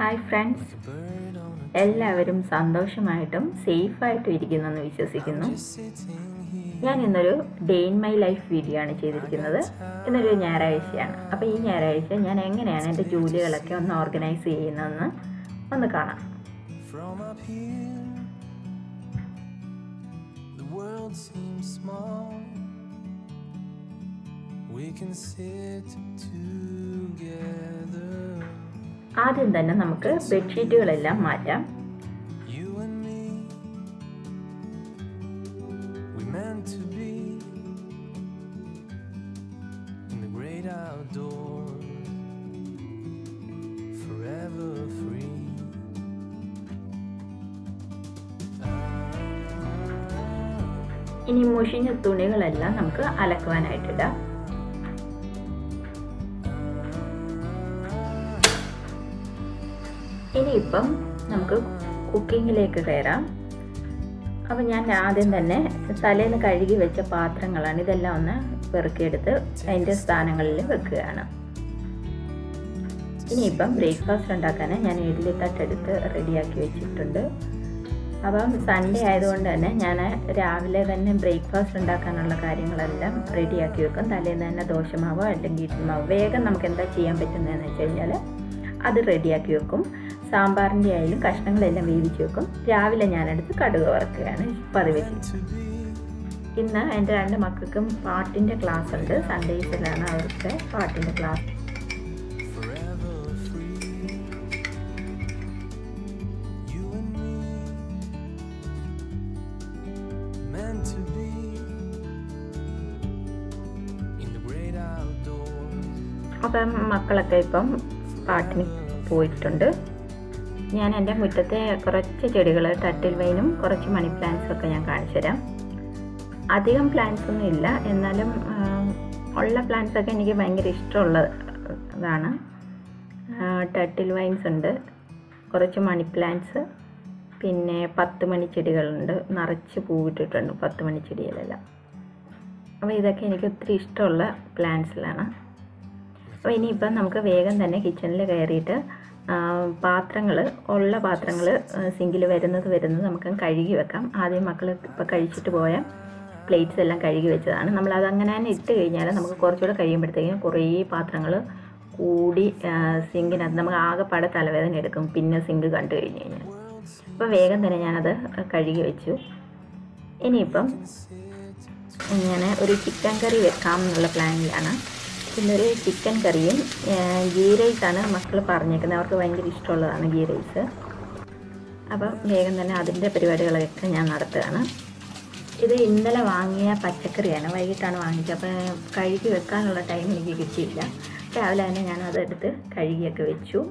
Hi friends, എല്ലാവരും സന്തോഷമായിട്ടും സേഫായിട്ടും ഇരിക്കുന്നെന്ന് വിശ്വസിക്കുന്നു. ഞാൻ ഇന്നൊരു day in my life video ആണ് ചെയ്തിരിക്കുന്നത്. ഇന്നൊരു ഞായറാഴ്ചയാണ്. അപ്പോൾ ഈ ഞായറാഴ്ച ഞാൻ എങ്ങനെയാണ് എൻ്റെ ജോലികളൊക്കെ ഒന്ന് ഓർഗനൈസ് ചെയ്യുന്നതെന്ന് ഒന്ന് കാണാം. ആദ്യം തന്നെ നമുക്ക് ബെഡ്ഷീറ്റുകളെല്ലാം മാറ്റാം. ഇനി മുഷിഞ്ഞ തുണികളെല്ലാം നമുക്ക് അലക്കുവാനായിട്ടിടാം. ഇനിയിപ്പം നമുക്ക് കുക്കിങ്ങിലേക്ക് കയറാം. അപ്പം ഞാൻ ആദ്യം തന്നെ തലേന്ന് കഴുകി വെച്ച പാത്രങ്ങളാണ്. ഇതെല്ലാം ഒന്ന് പെറുക്കിയെടുത്ത് അതിൻ്റെ സ്ഥാനങ്ങളിൽ വെക്കുകയാണ്. ഇനിയിപ്പം ബ്രേക്ക്ഫാസ്റ്റ് ഉണ്ടാക്കാൻ ഞാൻ ഇഡ്ഡലി തട്ടെടുത്ത് റെഡിയാക്കി വെച്ചിട്ടുണ്ട്. അപ്പം സൺഡേ ആയതുകൊണ്ട് തന്നെ ഞാൻ രാവിലെ തന്നെ ബ്രേക്ക്ഫാസ്റ്റ് ഉണ്ടാക്കാനുള്ള കാര്യങ്ങളെല്ലാം റെഡിയാക്കി വെക്കും. തലേന്ന് തന്നെ ദോശമാവോ അല്ലെങ്കിൽ ഇഡ്ഡലിമാവോ വേഗം നമുക്ക് എന്താ ചെയ്യാൻ പറ്റുന്നതെന്ന് വെച്ച് കഴിഞ്ഞാൽ അത് റെഡിയാക്കി വെക്കും. സാമ്പാറിൻ്റെ ആയാലും കഷ്ണങ്ങളെല്ലാം വേവിച്ച് വെക്കും. രാവിലെ ഞാനെടുത്ത് കടുക് വറുക്കുകയാണ് പതിവ്. ഇന്ന് എൻ്റെ 2 മക്കൾക്കും പാട്ടിൻ്റെ ക്ലാസ് ഉണ്ട്. സൺഡേസിലാണ് അവർക്ക് പാട്ടിൻ്റെ ക്ലാസ്. അപ്പം മക്കളൊക്കെ ഇപ്പം പാട്ടിന് പോയിട്ടുണ്ട്. ഞാൻ എൻ്റെ മുറ്റത്തെ കുറച്ച് ചെടികൾ, ടട്ടിൽ വൈനും കുറച്ച് മണി പ്ലാന്റ്സും ഒക്കെ ഞാൻ കാണിച്ചു തരാം. അധികം പ്ലാന്റ്സ് ഒന്നും ഇല്ല, എന്നാലും ഉള്ള പ്ലാന്റ്സൊക്കെ എനിക്ക് ഭയങ്കര ഇഷ്ടമുള്ളതാണ്. ടട്ടിൽ വൈൻസ് ഉണ്ട്, കുറച്ച് മണി പ്ലാന്റ്സ്, പിന്നെ 10 മണി ചെടികളുണ്ട്. നിറച്ച് പൂവിട്ടിട്ടുണ്ട് 10 മണി ചെടികളെല്ലാം. അപ്പോൾ ഇതൊക്കെ എനിക്ക് ഒത്തിരി ഇഷ്ടമുള്ള പ്ലാന്റ്സിലാണ്. അപ്പോൾ ഇനിയിപ്പം നമുക്ക് വേഗം തന്നെ കിച്ചണിൽ കയറിയിട്ട് ഉള്ള പാത്രങ്ങൾ സിങ്കിൽ വരുന്നത് നമുക്ക് കഴുകി വെക്കാം. ആദ്യം മക്കൾ ഇപ്പോൾ കഴിച്ചിട്ട് പോയ പ്ലേറ്റ്സ് എല്ലാം കഴുകി വെച്ചതാണ്. നമ്മളത് അങ്ങനെ തന്നെ ഇട്ട് കഴിഞ്ഞാൽ നമുക്ക് കുറച്ചുകൂടെ കഴിയുമ്പോഴത്തേക്കും കുറേ പാത്രങ്ങൾ കൂടി സിങ്കിനകത്ത് നമുക്ക് ആകെപ്പാടെ തലവേദന എടുക്കും, പിന്നെ സിങ്ക് കണ്ടു കഴിഞ്ഞ് കഴിഞ്ഞാൽ. അപ്പോൾ വേഗം തന്നെ ഞാനത് കഴുകി വെച്ചു. ഇനിയിപ്പം ഇങ്ങനെ ഒരു ചിക്കൻ കറി വെക്കാം എന്നുള്ള പ്ലാനിലാണ്. ഇന്നൊരു ചിക്കൻ കറിയും ഗീ റൈസാണ് മക്കൾ പറഞ്ഞേക്കുന്നത്. അവർക്ക് ഭയങ്കര ഇഷ്ടമുള്ളതാണ് ഗീ റൈസ്. അപ്പം വേഗം തന്നെ അതിൻ്റെ പരിപാടികളൊക്കെ ഞാൻ നടത്തുകയാണ്. ഇത് ഇന്നലെ വാങ്ങിയ പച്ചക്കറിയാണ്, വൈകിട്ടാണ് വാങ്ങിച്ചത്. അപ്പോൾ കഴുകി വെക്കാനുള്ള ടൈം എനിക്ക് കിട്ടിയില്ല. രാവിലെ തന്നെ ഞാനതെടുത്ത് കഴുകിയൊക്കെ വെച്ചു.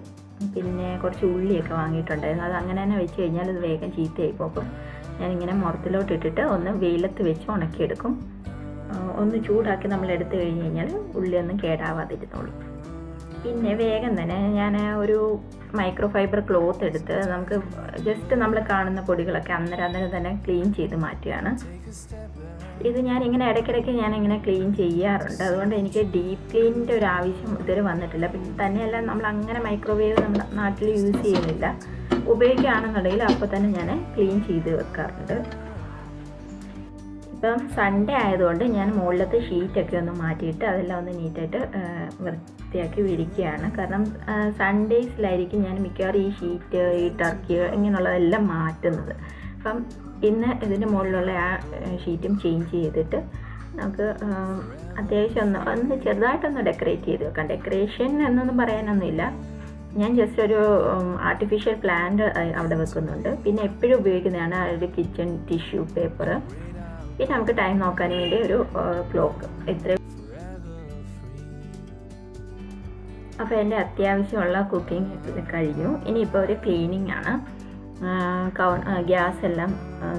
പിന്നെ കുറച്ച് ഉള്ളിയൊക്കെ വാങ്ങിയിട്ടുണ്ടായിരുന്നു. അത് അങ്ങനെ തന്നെ വെച്ച് കഴിഞ്ഞാൽ അത് വേഗം ചീത്തയായി പോകും. ഞാനിങ്ങനെ മുറത്തിലോട്ടിട്ടിട്ട് ഒന്ന് വെയിലത്ത് വെച്ച് ഉണക്കിയെടുക്കും. ഒന്ന് ചൂടാക്കി നമ്മൾ എടുത്തു കഴിഞ്ഞ് കഴിഞ്ഞാൽ ഉള്ളിയൊന്നും കേടാവാതിരുന്നുള്ളൂ. പിന്നെ വേഗം തന്നെ ഞാൻ ഒരു മൈക്രോ ഫൈബർ ക്ലോത്ത് എടുത്ത് നമുക്ക് ജസ്റ്റ് നമ്മൾ കാണുന്ന പൊടികളൊക്കെ അന്നേരം തന്നെ ക്ലീൻ ചെയ്ത് മാറ്റുകയാണ്. ഇത് ഞാനിങ്ങനെ ഇടയ്ക്കിടയ്ക്ക് ഞാനിങ്ങനെ ക്ലീൻ ചെയ്യാറുണ്ട്. അതുകൊണ്ട് എനിക്ക് ഡീപ്പ് ക്ലീനിൻ്റെ ഒരു ആവശ്യം ഇതുവരെ വന്നിട്ടില്ല. പിന്നെ തന്നെയല്ല, നമ്മൾ അങ്ങനെ മൈക്രോവേവ് നമ്മുടെ നാട്ടിൽ യൂസ് ചെയ്യുന്നില്ല. ഉപയോഗിക്കുകയാണെന്നുണ്ടെങ്കിൽ അപ്പോൾ തന്നെ ഞാൻ ക്ലീൻ ചെയ്ത് വെക്കാറുണ്ട്. ഇപ്പം സൺഡേ ആയതുകൊണ്ട് ഞാൻ മുകളിലത്തെ ഷീറ്റൊക്കെ ഒന്ന് മാറ്റിയിട്ട് അതെല്ലാം ഒന്ന് നീറ്റായിട്ട് വൃത്തിയാക്കി വിരിക്കുകയാണ്. കാരണം സൺഡേസിലായിരിക്കും ഞാൻ മിക്കവാറും ഈ ഷീറ്റ്, ഈ ടർക്കി ഇങ്ങനെയുള്ളതെല്ലാം മാറ്റുന്നത്. അപ്പം ഇന്ന് ഇതിൻ്റെ മുകളിലുള്ള ആ ഷീറ്റും ചേഞ്ച് ചെയ്തിട്ട് നമുക്ക് അത്യാവശ്യം ഒന്ന് ചെറുതായിട്ടൊന്ന് ഡെക്കറേറ്റ് ചെയ്ത് വെക്കാം. ഡെക്കറേഷൻ എന്നൊന്നും പറയാനൊന്നുമില്ല. ഞാൻ ജസ്റ്റ് ഒരു ആർട്ടിഫിഷ്യൽ പ്ലാന്റ് അവിടെ വെക്കുന്നുണ്ട്. പിന്നെ എപ്പോഴും ഉപയോഗിക്കുന്നതാണ് ഒരു കിച്ചൺ ടിഷ്യൂ പേപ്പർ. പിന്നെ നമുക്ക് ടൈം നോക്കാൻ വേണ്ടി ഒരു ക്ലോക്ക്. ഇത്രയും. അപ്പോൾ എൻ്റെ അത്യാവശ്യമുള്ള കുക്കിംഗ് കഴിഞ്ഞു. ഇനിയിപ്പോൾ ഒരു ക്ലീനിങ് ആണ്. ഗ്യാസ്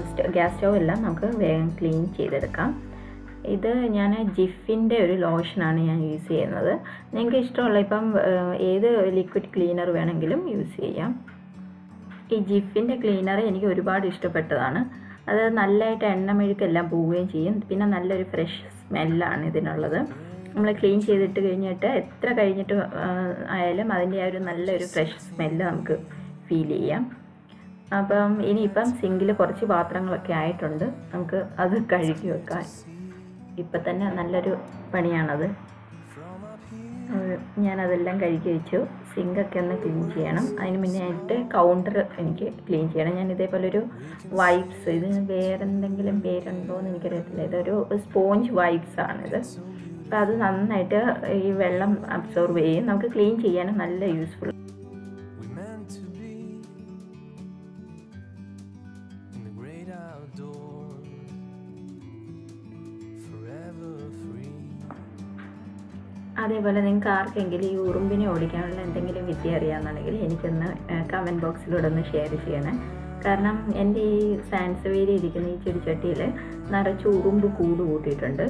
സ്റ്റൗ എല്ലാം നമുക്ക് വേഗം ക്ലീൻ ചെയ്തെടുക്കാം. ഇത് ഞാൻ ജിഫിൻ്റെ ഒരു ലോഷനാണ് ഞാൻ യൂസ് ചെയ്യുന്നത്. നിങ്ങൾക്ക് ഇഷ്ടമുള്ള ഇപ്പം ഏത് ലിക്വിഡ് ക്ലീനർ വേണമെങ്കിലും യൂസ് ചെയ്യാം. ഈ ജിഫിൻ്റെ ക്ലീനർ എനിക്ക് ഒരുപാട് ഇഷ്ടപ്പെട്ടതാണ്. അത് നല്ലതായിട്ട് എണ്ണമെഴുക്കെല്ലാം പോവുകയും ചെയ്യും. പിന്നെ നല്ലൊരു ഫ്രഷ് സ്മെല്ലാണ് ഇതിനുള്ളത്. നമ്മൾ ക്ലീൻ ചെയ്തിട്ട് കഴിഞ്ഞിട്ട് എത്ര കഴിഞ്ഞിട്ട് ആയാലും അതിൻ്റെ ആ ഒരു നല്ലൊരു ഫ്രഷ് സ്മെല്ല് നമുക്ക് ഫീൽ ചെയ്യാം. അപ്പം ഇനിയിപ്പം സിങ്കിൽ കുറച്ച് പാത്രങ്ങളൊക്കെ ആയിട്ടുണ്ട്, നമുക്ക് അത് കഴുകി വെക്കാം. ഇപ്പം തന്നെ നല്ലൊരു പണിയാണത്. ഞാനതെല്ലാം കഴുകി വെച്ചു. സിങ്കൊക്കെ ഒന്ന് ക്ലീൻ ചെയ്യണം. അതിന് മുന്നേ ആയിട്ട് കൗണ്ടർ എനിക്ക് ക്ലീൻ ചെയ്യണം. ഞാൻ ഇതേപോലൊരു വൈപ്സ്, ഇത് വേറെ എന്തെങ്കിലും പേരുണ്ടോ എന്ന് എനിക്കറിയത്തില്ല, ഇതൊരു സ്പോഞ്ച് വൈപ്സ് ആണിത്. അപ്പോൾ അത് നന്നായിട്ട് ഈ വെള്ളം അബ്സോർവ് ചെയ്യും, നമുക്ക് ക്ലീൻ ചെയ്യാനും നല്ല യൂസ്ഫുൾ. അതേപോലെ നിങ്ങൾക്ക് ആർക്കെങ്കിലും ഈ ഉറുമ്പിനെ ഓടിക്കാനുള്ള എന്തെങ്കിലും വിദ്യ അറിയാമെന്നുണ്ടെങ്കിൽ എനിക്കൊന്ന് കമൻറ്റ് ബോക്സിലൂടെ ഒന്ന് ഷെയർ ചെയ്യണേ. കാരണം എൻ്റെ ഈ സാൻസവേരി ഇരിക്കുന്ന ഈ ചെടിച്ചട്ടിയിൽ നിറച്ച് ഉറുമ്പ് കൂട് കൂട്ടിയിട്ടുണ്ട്.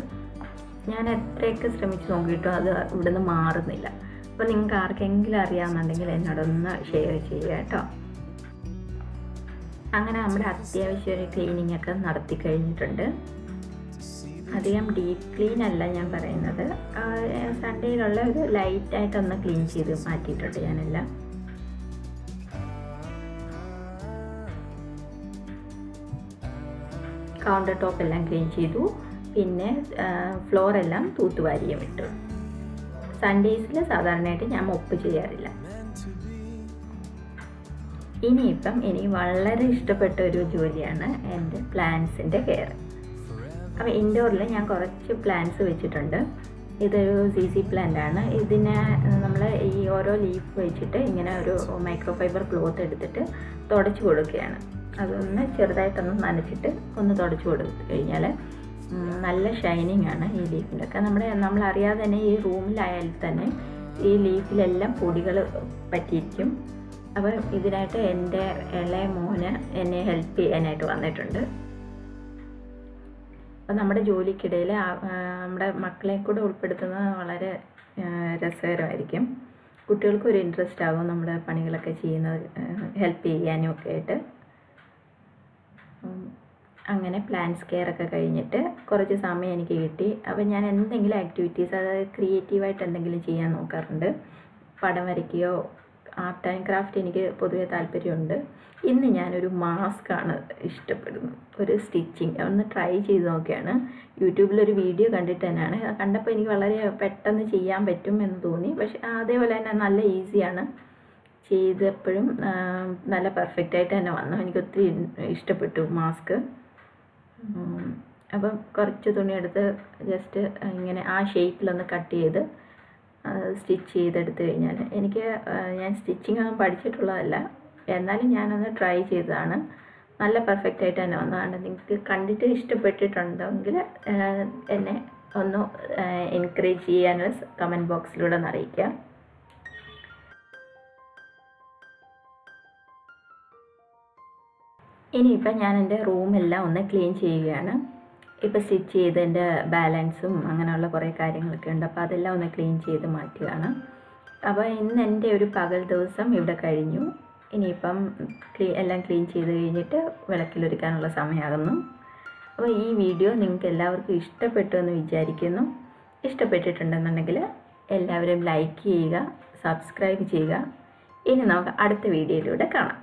ഞാൻ എത്രയൊക്കെ ശ്രമിച്ച് നോക്കിയിട്ടും അത് ഇവിടുന്ന് മാറുന്നില്ല. അപ്പോൾ നിങ്ങൾക്ക് ആർക്കെങ്കിലും അറിയാമെന്നുണ്ടെങ്കിൽ എന്നോടൊന്ന് ഷെയർ ചെയ്യുക കേട്ടോ. അങ്ങനെ നമ്മുടെ അത്യാവശ്യം ഒരു ക്ലീനിങ് ഒക്കെ നടത്തി കഴിഞ്ഞിട്ടുണ്ട്. അധികം ഡീപ്പ് ക്ലീൻ അല്ല ഞാൻ പറയുന്നത്, സൺഡേയിലുള്ള ഒരു ലൈറ്റായിട്ടൊന്ന് ക്ലീൻ ചെയ്ത് മാറ്റിയിട്ടുണ്ട് ഞാനെല്ലാം. കൗണ്ടർ ടോപ്പ് എല്ലാം ക്ലീൻ ചെയ്തു. പിന്നെ ഫ്ലോറെല്ലാം തൂത്തുവാരിയും ഇട്ടു. സൺഡേസിൽ സാധാരണയായിട്ട് ഞാൻ മോപ്പ് ചെയ്യാറില്ല. ഇനിയിപ്പം എനിക്ക് വളരെ ഇഷ്ടപ്പെട്ട ഒരു ജോലിയാണ് എൻ്റെ പ്ലാന്റ്സിൻ്റെ കെയർ. അപ്പോൾ ഇൻഡോറിൽ ഞാൻ കുറച്ച് പ്ലാന്റ്സ് വെച്ചിട്ടുണ്ട്. ഇതൊരു CC പ്ലാന്റ് ആണ്. ഇതിനെ നമ്മൾ ഈ ഓരോ ലീഫ് വെച്ചിട്ട് ഇങ്ങനെ ഒരു മൈക്രോ ഫൈബർ ക്ലോത്ത് എടുത്തിട്ട് തുടച്ച് കൊടുക്കുകയാണ്. അതൊന്ന് ചെറുതായിട്ടൊന്ന് നനച്ചിട്ട് ഒന്ന് തുടച്ച് കൊടുത്തു കഴിഞ്ഞാൽ നല്ല ഷൈനിങ് ആണ് ഈ ലീഫിലൊക്കെ. നമ്മളറിയാതെ തന്നെ ഈ റൂമിലായാൽ തന്നെ ഈ ലീഫിലെല്ലാം പൊടികൾ പറ്റിയിരിക്കും. അപ്പോൾ ഇതിനായിട്ട് എൻ്റെ ഇളയ മോന് എന്നെ ഹെൽപ്പ് ചെയ്യാനായിട്ട് വന്നിട്ടുണ്ട്. അപ്പോൾ നമ്മുടെ ജോലിക്കിടയിൽ നമ്മുടെ മക്കളെ കൂടെ ഉൾപ്പെടുത്തുന്നത് വളരെ രസകരമായിരിക്കും. കുട്ടികൾക്കും ഒരു ഇൻട്രസ്റ്റ് ആകും നമ്മുടെ പണികളൊക്കെ ചെയ്യുന്നത്, ഹെൽപ്പ് ചെയ്യാനും ഒക്കെ ആയിട്ട്. അങ്ങനെ പ്ലാന്റ്സ് കെയർ ഒക്കെ കഴിഞ്ഞിട്ട് കുറച്ച് സമയം എനിക്ക് കിട്ടി. അപ്പോൾ ഞാൻ എന്തെങ്കിലും ആക്ടിവിറ്റീസ്, അതായത് ക്രിയേറ്റീവായിട്ട് എന്തെങ്കിലും ചെയ്യാൻ നോക്കാറുണ്ട്. പടം വരയ്ക്കുകയോ ആർട്ട് ആൻഡ് ക്രാഫ്റ്റ് എനിക്ക് പൊതുവെ താല്പര്യമുണ്ട്. ഇന്ന് ഞാനൊരു മാസ്കാണ് ഇഷ്ടപ്പെടുന്നത്, ഒരു സ്റ്റിച്ചിങ് ഒന്ന് ട്രൈ ചെയ്ത് നോക്കിയാണ്. യൂട്യൂബിലൊരു വീഡിയോ കണ്ടിട്ട് തന്നെയാണ്, കണ്ടപ്പോൾ എനിക്ക് വളരെ പെട്ടെന്ന് ചെയ്യാൻ പറ്റും എന്ന് തോന്നി. പക്ഷേ അതേപോലെ തന്നെ നല്ല ഈസിയാണ്, ചെയ്തപ്പോഴും നല്ല പെർഫെക്റ്റായിട്ട് തന്നെ വന്നു. എനിക്ക് ഒത്തിരി ഇഷ്ടപ്പെട്ടു മാസ്ക്. അപ്പം കുറച്ച് തുണിയെടുത്ത് ജസ്റ്റ് ഇങ്ങനെ ആ ഷേപ്പിലൊന്ന് കട്ട് ചെയ്ത് സ്റ്റിച്ച് ചെയ്തെടുത്ത് കഴിഞ്ഞാൽ, ഞാൻ സ്റ്റിച്ചിങ് ഒന്നും പഠിച്ചിട്ടുള്ളതല്ല, എന്നാലും ഞാനൊന്ന് ട്രൈ ചെയ്തതാണ്. നല്ല പെർഫെക്റ്റായിട്ട് തന്നെ വന്നതാണ്. നിങ്ങൾക്ക് കണ്ടിട്ട് ഇഷ്ടപ്പെട്ടിട്ടുണ്ടെങ്കിൽ എന്നെ ഒന്ന് എൻകറേജ് ചെയ്യാനുള്ള കമൻറ്റ് ബോക്സിലൂടെ ഒന്ന് അറിയിക്കുക. ഇനിയിപ്പം ഞാൻ എൻ്റെ റൂമെല്ലാം ഒന്ന് ക്ലീൻ ചെയ്യുകയാണ്. ഇപ്പോൾ സ്റ്റിച്ച് ചെയ്തതിൻ്റെ ബാലൻസും അങ്ങനെയുള്ള കുറേ കാര്യങ്ങളൊക്കെ ഉണ്ട്, അപ്പോൾ അതെല്ലാം ഒന്ന് ക്ലീൻ ചെയ്ത് മാറ്റുകയാണ്. അപ്പോൾ ഇന്ന് എൻ്റെ ഒരു പകൽ ദിവസം ഇവിടെ കഴിഞ്ഞു. ഇനിയിപ്പം എല്ലാം ക്ലീൻ ചെയ്ത് കഴിഞ്ഞിട്ട് വിളക്കിലൊരുക്കാനുള്ള സമയമാകുന്നു. അപ്പോൾ ഈ വീഡിയോ നിങ്ങൾക്ക് എല്ലാവർക്കും ഇഷ്ടപ്പെട്ടു എന്ന് വിചാരിക്കുന്നു. ഇഷ്ടപ്പെട്ടിട്ടുണ്ടെന്നുണ്ടെങ്കിൽ എല്ലാവരും ലൈക്ക് ചെയ്യുക, സബ്സ്ക്രൈബ് ചെയ്യുക. ഇനി നമുക്ക് അടുത്ത വീഡിയോയിലൂടെ കാണാം.